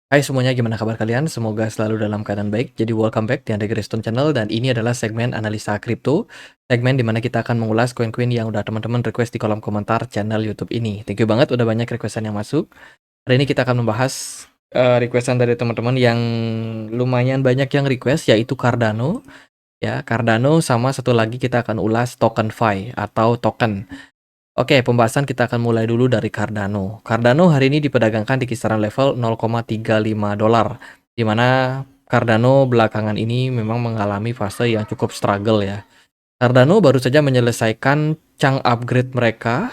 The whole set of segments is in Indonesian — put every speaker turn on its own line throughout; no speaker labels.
Hai semuanya, gimana kabar kalian? Semoga selalu dalam keadaan baik. Jadi welcome back di Andre Graystone Channel dan ini adalah segmen analisa kripto, segmen di mana kita akan mengulas koin-koin yang udah teman-teman request di kolom komentar channel YouTube ini. Thank you banget udah banyak requestan yang masuk. Hari ini kita akan membahas requestan dari teman-teman yang lumayan banyak yang request, yaitu Cardano. Ya, Cardano sama satu lagi kita akan ulas token Fi atau token. Oke, pembahasan kita akan mulai dulu dari Cardano. Cardano hari ini diperdagangkan di kisaran level 0,35 dolar, di mana Cardano belakangan ini memang mengalami fase yang cukup struggle ya. Cardano baru saja menyelesaikan chunk upgrade mereka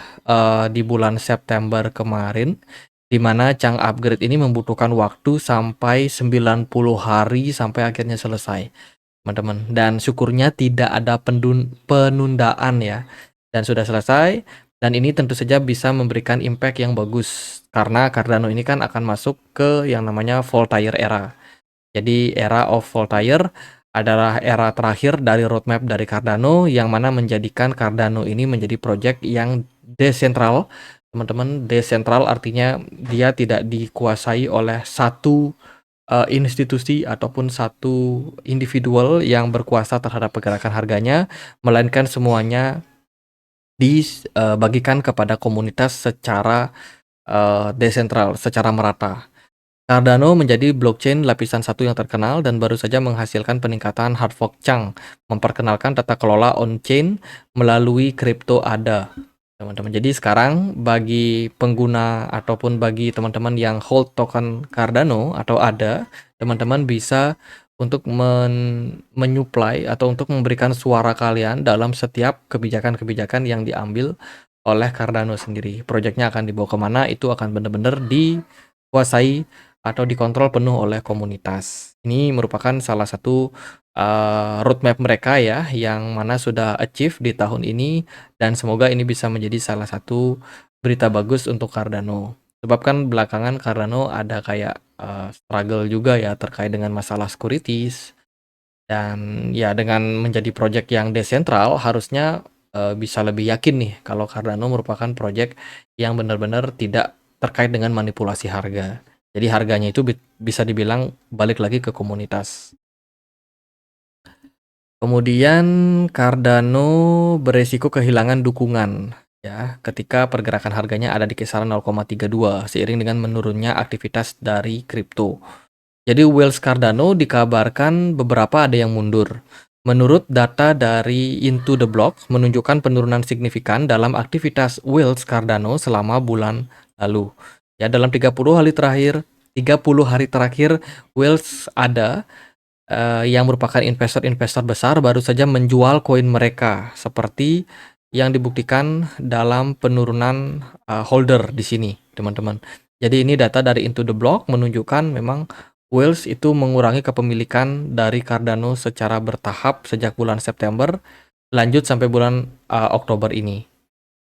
di bulan September kemarin, di mana chunk upgrade ini membutuhkan waktu sampai 90 hari sampai akhirnya selesai, teman-teman. Dan syukurnya tidak ada penundaan ya, dan sudah selesai. Dan ini tentu saja bisa memberikan impact yang bagus karena Cardano ini kan akan masuk ke yang namanya Voltaire era. Jadi era of Voltaire adalah era terakhir dari roadmap dari Cardano yang mana menjadikan Cardano ini menjadi project yang desentral. Teman-teman, desentral artinya dia tidak dikuasai oleh satu institusi ataupun satu individual yang berkuasa terhadap pergerakan harganya, melainkan semuanya dibagikan kepada komunitas secara desentral, secara merata. Cardano menjadi blockchain lapisan satu yang terkenal dan baru saja menghasilkan peningkatan hard fork chunk, memperkenalkan tata kelola on-chain melalui crypto ADA. Teman-teman, jadi sekarang bagi pengguna ataupun bagi teman-teman yang hold token Cardano atau ADA, teman-teman bisa untuk menyuplai atau untuk memberikan suara kalian dalam setiap kebijakan-kebijakan yang diambil oleh Cardano sendiri. Proyeknya akan dibawa kemana, itu akan benar-benar dikuasai atau dikontrol penuh oleh komunitas. Ini merupakan salah satu roadmap mereka ya, yang mana sudah achieve di tahun ini, dan semoga ini bisa menjadi salah satu berita bagus untuk Cardano. Sebab kan belakangan Cardano ada kayak struggle juga ya terkait dengan masalah securities, dan ya dengan menjadi project yang desentral harusnya bisa lebih yakin nih kalau Cardano merupakan project yang benar-benar tidak terkait dengan manipulasi harga. Jadi harganya itu bisa dibilang balik lagi ke komunitas. Kemudian Cardano beresiko kehilangan dukungan ya ketika pergerakan harganya ada di kisaran 0,32 seiring dengan menurunnya aktivitas dari kripto. Jadi Whales Cardano dikabarkan beberapa ada yang mundur. Menurut data dari Into the Block menunjukkan penurunan signifikan dalam aktivitas Whales Cardano selama bulan lalu. Ya, dalam 30 hari terakhir Whales ada yang merupakan investor-investor besar baru saja menjual koin mereka seperti yang dibuktikan dalam penurunan holder di sini, teman-teman. Jadi ini data dari Into the Block menunjukkan memang Whales itu mengurangi kepemilikan dari Cardano secara bertahap sejak bulan September, lanjut sampai bulan Oktober ini.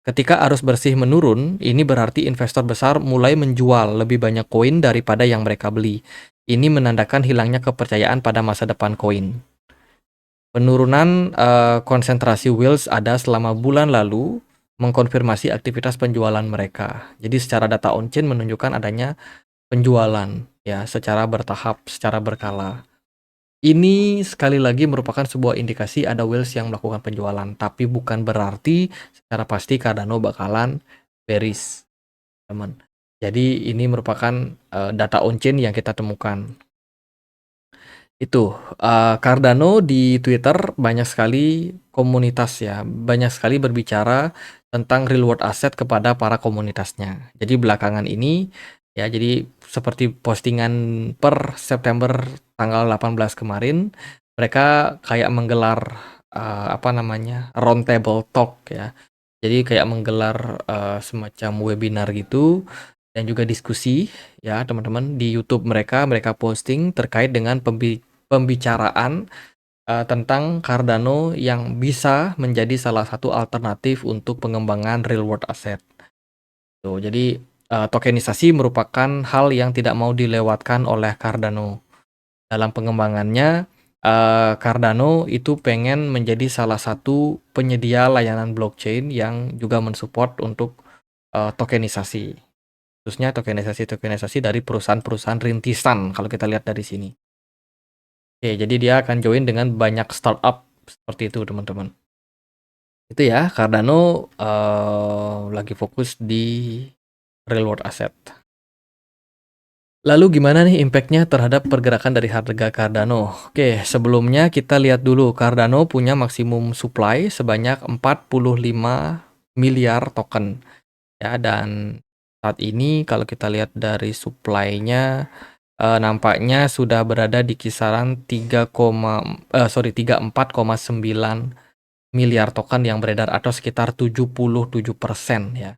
Ketika arus bersih menurun, ini berarti investor besar mulai menjual lebih banyak koin daripada yang mereka beli. Ini menandakan hilangnya kepercayaan pada masa depan koin. Penurunan konsentrasi Whales ada selama bulan lalu mengkonfirmasi aktivitas penjualan mereka. Jadi secara data on-chain menunjukkan adanya penjualan ya secara bertahap, secara berkala. Ini sekali lagi merupakan sebuah indikasi ada whales yang melakukan penjualan, tapi bukan berarti secara pasti Cardano bakalan bearish, teman. Jadi ini merupakan data on-chain yang kita temukan. Itu Cardano di Twitter banyak sekali komunitas ya, banyak sekali berbicara tentang reward asset kepada para komunitasnya. Jadi belakangan ini ya, jadi seperti postingan per September tanggal 18 kemarin, mereka kayak menggelar apa namanya, round table talk ya. Jadi kayak menggelar semacam webinar gitu dan juga diskusi ya teman-teman di YouTube mereka posting terkait dengan pembicaraan tentang Cardano yang bisa menjadi salah satu alternatif untuk pengembangan real world asset. Tuh, jadi tokenisasi merupakan hal yang tidak mau dilewatkan oleh Cardano. Dalam pengembangannya, Cardano itu pengen menjadi salah satu penyedia layanan blockchain yang juga mensupport untuk tokenisasi. Itu khususnya tokenisasi dari perusahaan-perusahaan rintisan kalau kita lihat dari sini. Oke, jadi dia akan join dengan banyak startup seperti itu, teman-teman. Itu ya, Cardano lagi fokus di real world asset. Lalu gimana nih impact-nya terhadap pergerakan dari harga Cardano? Oke, sebelumnya kita lihat dulu. Cardano punya maksimum supply sebanyak 45 miliar token. Ya, dan saat ini kalau kita lihat dari supply-nya nampaknya sudah berada di kisaran 34,9 miliar token yang beredar atau sekitar 77% ya.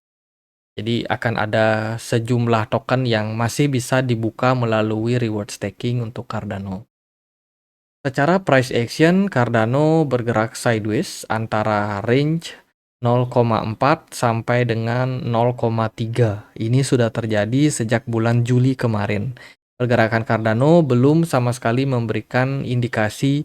Jadi akan ada sejumlah token yang masih bisa dibuka melalui reward staking untuk Cardano. Secara price action, Cardano bergerak sideways antara range 0,4 sampai dengan 0,3. Ini sudah terjadi sejak bulan Juli kemarin. Pergerakan Cardano belum sama sekali memberikan indikasi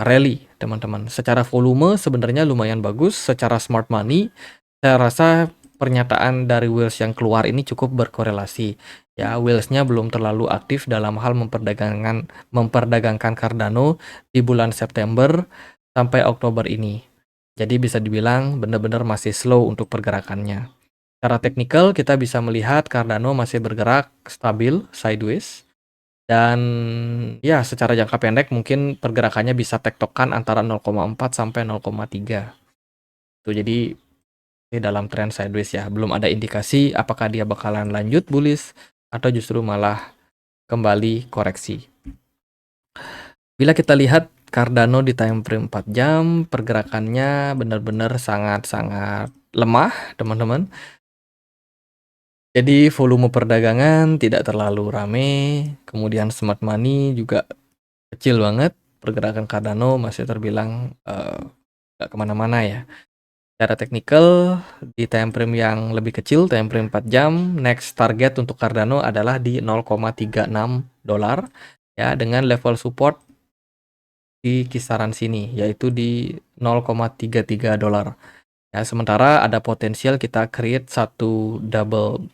rally, teman-teman. Secara volume sebenarnya lumayan bagus, secara smart money saya rasa pernyataan dari Wheels yang keluar ini cukup berkorelasi. Ya, Wheels-nya belum terlalu aktif dalam hal memperdagangkan Cardano di bulan September sampai Oktober ini. Jadi bisa dibilang benar-benar masih slow untuk pergerakannya. Secara teknikal kita bisa melihat Cardano masih bergerak stabil sideways. Dan ya secara jangka pendek mungkin pergerakannya bisa tektokan antara 0,4 sampai 0,3. Tuh, jadi dalam tren sideways ya, belum ada indikasi apakah dia bakalan lanjut bullish atau justru malah kembali koreksi. Bila kita lihat Cardano di time frame 4 jam, pergerakannya benar-benar sangat-sangat lemah, teman-teman. Jadi volume perdagangan tidak terlalu rame, kemudian smart money juga kecil banget. Pergerakan Cardano masih terbilang nggak kemana-mana ya. Secara teknikal, di time frame yang lebih kecil, time frame 4 jam, next target untuk Cardano adalah di 0,36 dolar ya, dengan level support di kisaran sini, yaitu di 0,33 dolar. Ya, sementara ada potensial kita create satu double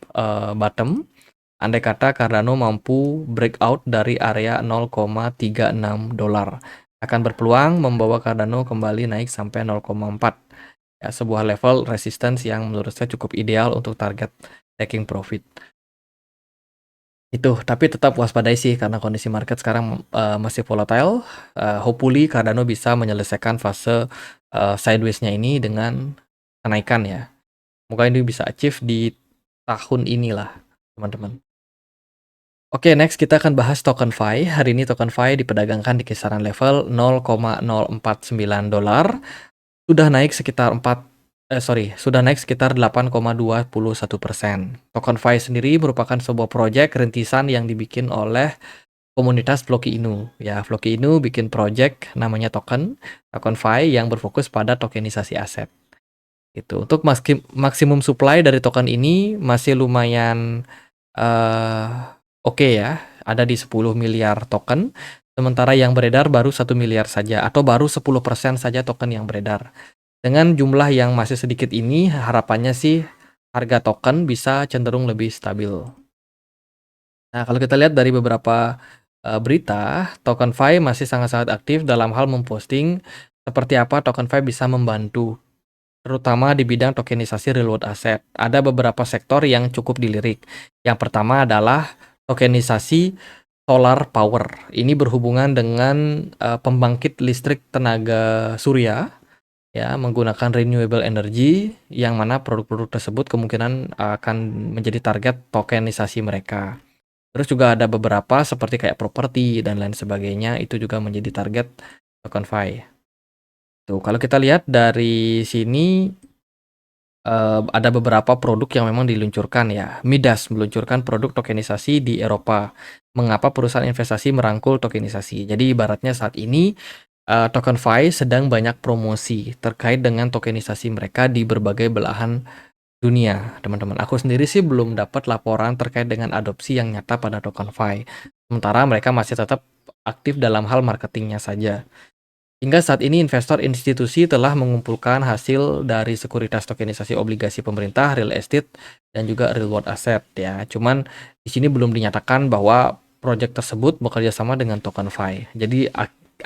bottom, andai kata Cardano mampu breakout dari area 0,36 dolar. Akan berpeluang membawa Cardano kembali naik sampai 0,4. Ya, sebuah level resistance yang menurut saya cukup ideal untuk target taking profit. Itu, tapi tetap waspadai sih karena kondisi market sekarang masih volatile. Hopefully Cardano bisa menyelesaikan fase sideways-nya ini dengan kenaikan ya. Semoga ini bisa achieve di tahun inilah, teman-teman. Oke, next kita akan bahas token Fi. Hari ini token Fi diperdagangkan di kisaran level 0,049 dolar. Sudah naik sekitar 8,21%. Token Fi sendiri merupakan sebuah proyek rintisan yang dibikin oleh komunitas Floki Inu. Ya, Floki Inu bikin proyek namanya token Fi yang berfokus pada tokenisasi aset. Itu. Untuk maksimum supply dari token ini masih lumayan oke ya, ada di 10 miliar token. Sementara yang beredar baru 1 miliar saja, atau baru 10% saja token yang beredar. Dengan jumlah yang masih sedikit ini, harapannya sih harga token bisa cenderung lebih stabil. Nah, kalau kita lihat dari beberapa berita, token Fi masih sangat-sangat aktif dalam hal memposting seperti apa token Fi bisa membantu, terutama di bidang tokenisasi real world asset. Ada beberapa sektor yang cukup dilirik. Yang pertama adalah tokenisasi solar power. Ini berhubungan dengan pembangkit listrik tenaga surya ya, menggunakan renewable energy, yang mana produk-produk tersebut kemungkinan akan menjadi target tokenisasi mereka. Terus juga ada beberapa seperti kayak properti dan lain sebagainya, itu juga menjadi target token Fi. Tuh, kalau kita lihat dari sini ada beberapa produk yang memang diluncurkan ya. Midas meluncurkan produk tokenisasi di Eropa. Mengapa perusahaan investasi merangkul tokenisasi? Jadi ibaratnya saat ini token Fi sedang banyak promosi terkait dengan tokenisasi mereka di berbagai belahan dunia, teman-teman. Aku sendiri sih belum dapat laporan terkait dengan adopsi yang nyata pada token Fi. Sementara mereka masih tetap aktif dalam hal marketingnya saja. Hingga saat ini investor institusi telah mengumpulkan hasil dari sekuritas tokenisasi obligasi pemerintah, real estate, dan juga real world asset ya. Cuman di sini belum dinyatakan bahwa proyek tersebut bekerja sama dengan TokenFi. Jadi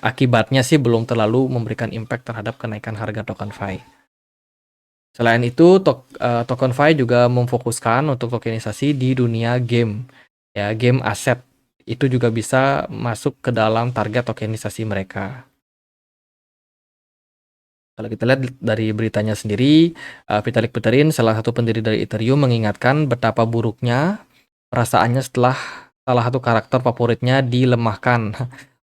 akibatnya sih belum terlalu memberikan impact terhadap kenaikan harga TokenFi. Selain itu, TokenFi juga memfokuskan untuk tokenisasi di dunia game, ya, game aset. Itu juga bisa masuk ke dalam target tokenisasi mereka. Kalau kita lihat dari beritanya sendiri, Vitalik Buterin, salah satu pendiri dari Ethereum, mengingatkan betapa buruknya perasaannya setelah salah satu karakter favoritnya dilemahkan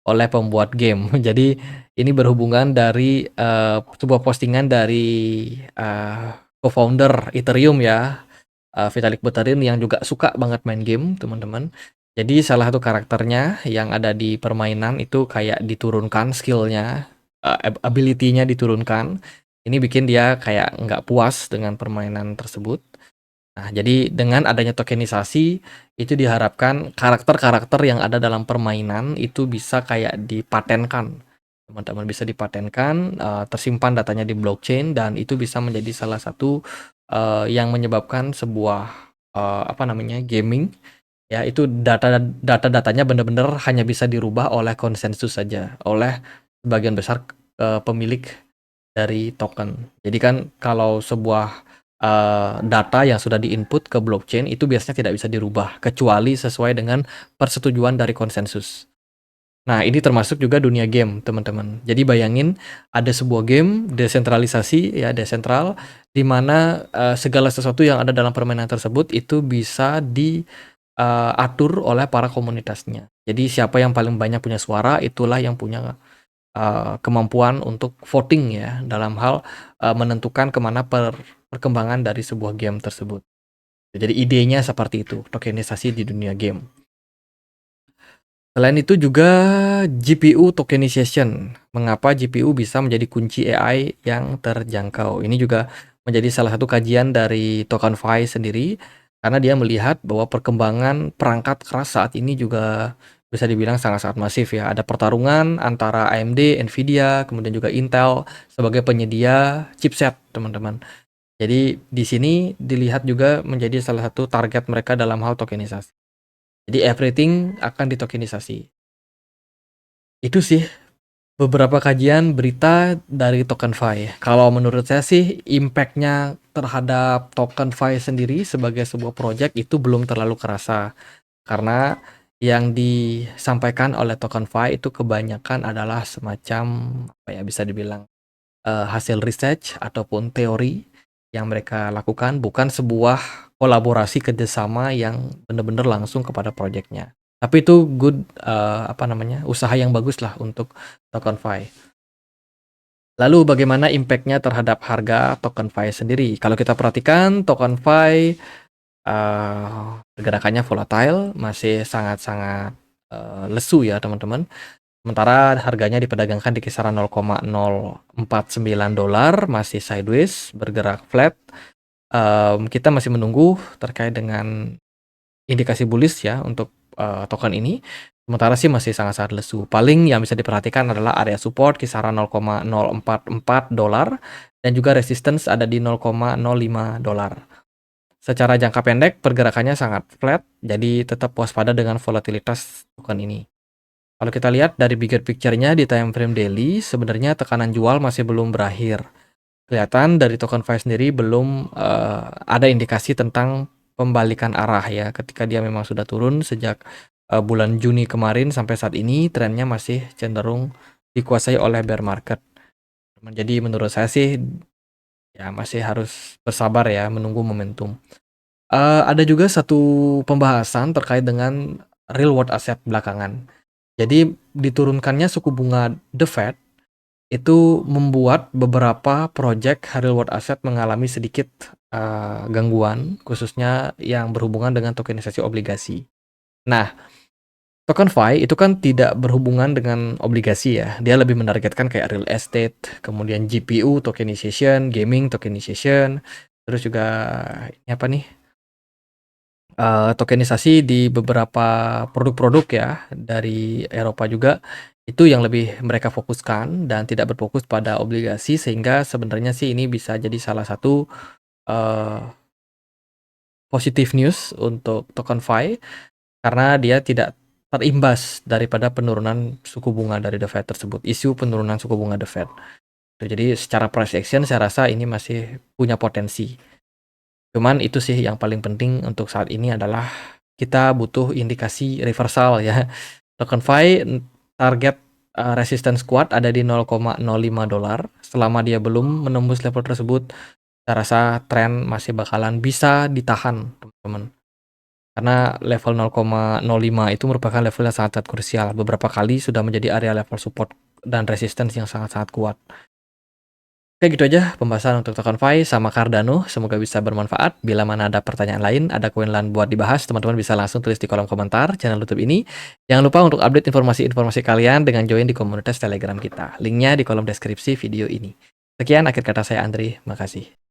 oleh pembuat game. Jadi ini berhubungan dari sebuah postingan dari co-founder Ethereum ya, Vitalik Buterin, yang juga suka banget main game, teman-teman. Jadi salah satu karakternya yang ada di permainan itu kayak diturunkan skillnya, ability-nya diturunkan. Ini bikin dia kayak nggak puas dengan permainan tersebut. Nah, jadi dengan adanya tokenisasi, itu diharapkan karakter-karakter yang ada dalam permainan itu bisa kayak dipatenkan. Teman-teman, bisa dipatenkan, tersimpan datanya di blockchain, dan itu bisa menjadi salah satu yang menyebabkan sebuah gaming ya, itu data-datanya benar-benar hanya bisa dirubah oleh konsensus saja, oleh sebagian besar pemilik dari token. Jadi kan kalau sebuah data yang sudah diinput ke blockchain itu biasanya tidak bisa dirubah kecuali sesuai dengan persetujuan dari konsensus. Nah, ini termasuk juga dunia game, teman-teman. Jadi bayangin ada sebuah game desentralisasi ya, desentral, di mana segala sesuatu yang ada dalam permainan tersebut itu bisa diatur oleh para komunitasnya. Jadi siapa yang paling banyak punya suara, itulah yang punya kemampuan untuk voting ya, dalam hal menentukan kemana perkembangan dari sebuah game tersebut. Jadi idenya seperti itu, tokenisasi di dunia game. Selain itu juga GPU tokenization. Mengapa GPU bisa menjadi kunci AI yang terjangkau? Ini juga menjadi salah satu kajian dari TokenFi sendiri, karena dia melihat bahwa perkembangan perangkat keras saat ini juga bisa dibilang sangat-sangat masif ya. Ada pertarungan antara AMD, Nvidia, kemudian juga Intel sebagai penyedia chipset, teman-teman. Jadi di sini dilihat juga menjadi salah satu target mereka dalam hal tokenisasi. Jadi everything akan ditokenisasi. Itu sih beberapa kajian berita dari TokenFi. Kalau menurut saya sih impact-nya terhadap TokenFi sendiri sebagai sebuah project itu belum terlalu kerasa. Karena yang disampaikan oleh TokenFi itu kebanyakan adalah semacam bisa dibilang hasil research ataupun teori yang mereka lakukan, bukan sebuah kolaborasi kerjasama yang benar-benar langsung kepada projectnya. Tapi itu good usaha yang bagus lah untuk TokenFi. Lalu bagaimana impact-nya terhadap harga TokenFi sendiri? Kalau kita perhatikan TokenFi pergerakannya volatile, masih sangat-sangat lesu ya teman-teman. Sementara harganya diperdagangkan di kisaran $0,049, masih sideways, bergerak flat. Kita masih menunggu terkait dengan indikasi bullish ya untuk token ini. Sementara sih masih sangat-sangat lesu. Paling yang bisa diperhatikan adalah area support kisaran $0,044 dan juga resistance ada di $0,05. Secara jangka pendek pergerakannya sangat flat, jadi tetap waspada dengan volatilitas token ini. Kalau kita lihat dari bigger picture-nya di time frame daily, sebenarnya tekanan jual masih belum berakhir. Kelihatan dari TokenFi sendiri belum ada indikasi tentang pembalikan arah ya, ketika dia memang sudah turun sejak bulan Juni kemarin sampai saat ini, trennya masih cenderung dikuasai oleh bear market. Jadi menurut saya sih ya masih harus bersabar ya, menunggu momentum. Ada juga satu pembahasan terkait dengan real world asset belakangan. Jadi diturunkannya suku bunga The Fed itu membuat beberapa project real world asset mengalami sedikit gangguan, khususnya yang berhubungan dengan tokenisasi obligasi. Nah, TokenFi itu kan tidak berhubungan dengan obligasi ya. Dia lebih menargetkan kayak real estate, kemudian GPU tokenization, gaming tokenization, terus juga ini apa nih? Tokenisasi di beberapa produk-produk ya dari Eropa juga. Itu yang lebih mereka fokuskan dan tidak berfokus pada obligasi, sehingga sebenarnya sih ini bisa jadi salah satu, eee, positif news untuk TokenFi karena dia tidak terimbas daripada penurunan suku bunga dari The Fed tersebut, isu penurunan suku bunga The Fed. Jadi secara price action saya rasa ini masih punya potensi. Cuman itu sih yang paling penting untuk saat ini adalah kita butuh indikasi reversal ya. TokenFi target resistance kuat ada di $0,05. Selama dia belum menembus level tersebut, saya rasa tren masih bakalan bisa ditahan, teman-teman. Karena level 0,05 itu merupakan level yang sangat-sangat krusial. Beberapa kali sudah menjadi area level support dan resistance yang sangat-sangat kuat. Oke, gitu aja pembahasan untuk TokenFi sama Cardano. Semoga bisa bermanfaat. Bila mana ada pertanyaan lain, ada koin lain buat dibahas, teman-teman bisa langsung tulis di kolom komentar channel YouTube ini. Jangan lupa untuk update informasi-informasi kalian dengan join di komunitas Telegram kita. Linknya di kolom deskripsi video ini. Sekian akhir kata saya Andri. Makasih.